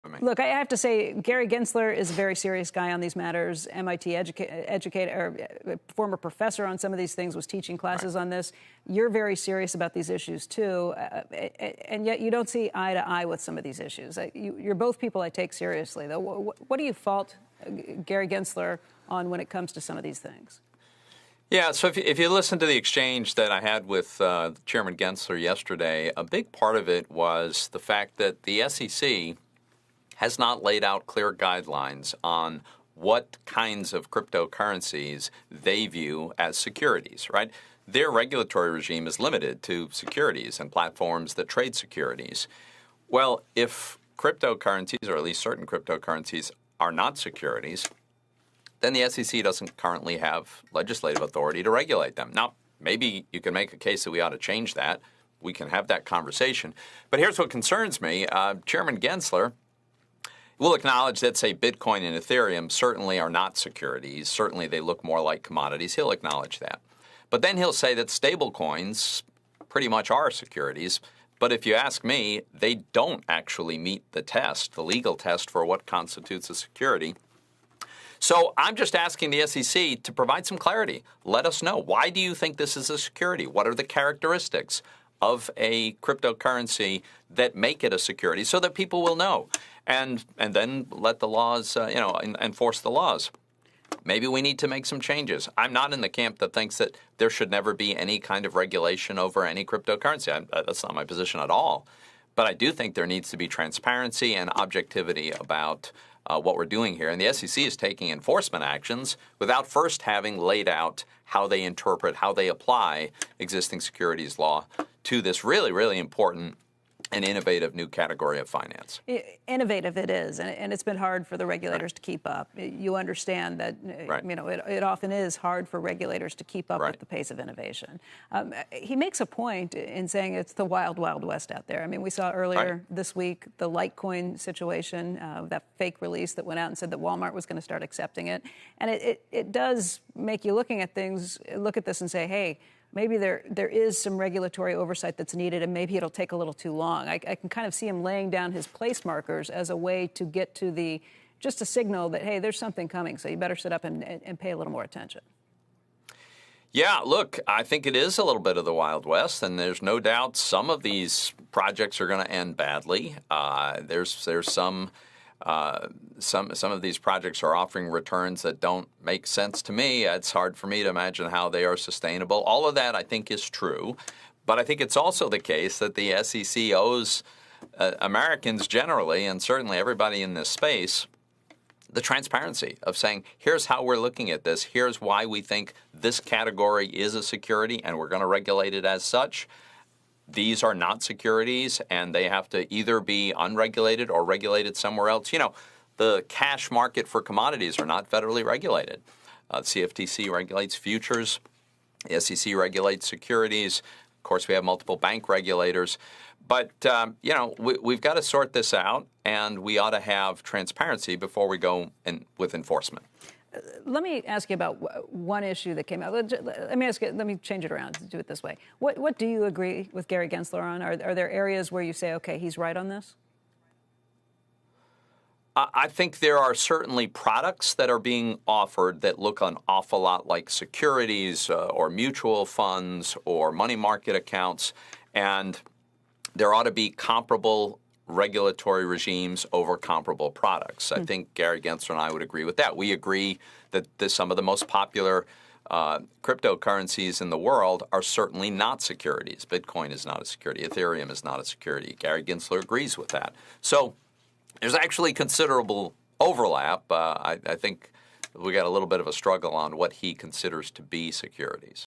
for me. Look, I have to say, Gary Gensler is a very serious guy on these matters. MIT educator, or former professor on some of these things, was teaching classes on this. You're very serious about these issues, too, and yet you don't see eye to eye with some of these issues. You're both people I take seriously, though. What do you fault Gary Gensler on when it comes to some of these things? Yeah, so if you listen to the exchange that I had with Chairman Gensler yesterday, a big part of it was the fact that the SEC has not laid out clear guidelines on what kinds of cryptocurrencies they view as securities, right? Their regulatory regime is limited to securities and platforms that trade securities. Well, if cryptocurrencies, or at least certain cryptocurrencies, are not securities, then the SEC doesn't currently have legislative authority to regulate them. Now, maybe you can make a case that we ought to change that. We can have that conversation. But here's what concerns me. Chairman Gensler will acknowledge that, say, Bitcoin and Ethereum certainly are not securities. Certainly they look more like commodities. He'll acknowledge that. But then he'll say that stablecoins pretty much are securities. But if you ask me, they don't actually meet the test, the legal test for what constitutes a security. So I'm just asking the SEC to provide some clarity. Let us know. Why do you think this is a security? What are the characteristics of a cryptocurrency that make it a security so that people will know? And then let the laws, enforce the laws. Maybe we need to make some changes. I'm not in the camp that thinks that there should never be any kind of regulation over any cryptocurrency. That's not my position at all. But I do think there needs to be transparency and objectivity about what we're doing here. And the SEC is taking enforcement actions without first having laid out how they interpret, how they apply existing securities law to this really, really important and innovative new category of finance. Innovative it is, and it's been hard for the regulators to keep up. You understand that, it often is hard for regulators to keep up with the pace of innovation. He makes a point in saying it's the wild, wild west out there. I mean, we saw earlier this week the Litecoin situation, that fake release that went out and said that Walmart was going to start accepting it. And it does make you look at this and say, hey, maybe there is some regulatory oversight that's needed, and maybe it'll take a little too long. I can kind of see him laying down his place markers as a way to get to just a signal that, hey, there's something coming, so you better sit up and pay a little more attention. Yeah, look, I think it is a little bit of the Wild West, and there's no doubt some of these projects are going to end badly. There's some of these projects are offering returns that don't make sense to me. It's hard for me to imagine how they are sustainable. All of that, I think, is true. But I think it's also the case that the SEC owes Americans generally, and certainly everybody in this space, the transparency of saying, here's how we're looking at this. Here's why we think this category is a security, and we're going to regulate it as such. These are not securities, and they have to either be unregulated or regulated somewhere else. You know, the cash market for commodities are not federally regulated. CFTC regulates futures. The SEC regulates securities. Of course, we have multiple bank regulators. But, we've got to sort this out, and we ought to have transparency before we go with enforcement. Let me ask you about one issue that came out. Let me change it around and do it this way. What do you agree with Gary Gensler on? Are there areas where you say, okay, he's right on this? I think there are certainly products that are being offered that look an awful lot like securities or mutual funds or money market accounts, and there ought to be comparable regulatory regimes over comparable products. I think Gary Gensler and I would agree with that. We agree that some of the most popular cryptocurrencies in the world are certainly not securities. Bitcoin is not a security. Ethereum is not a security. Gary Gensler agrees with that. So there's actually considerable overlap. I think we got a little bit of a struggle on what he considers to be securities.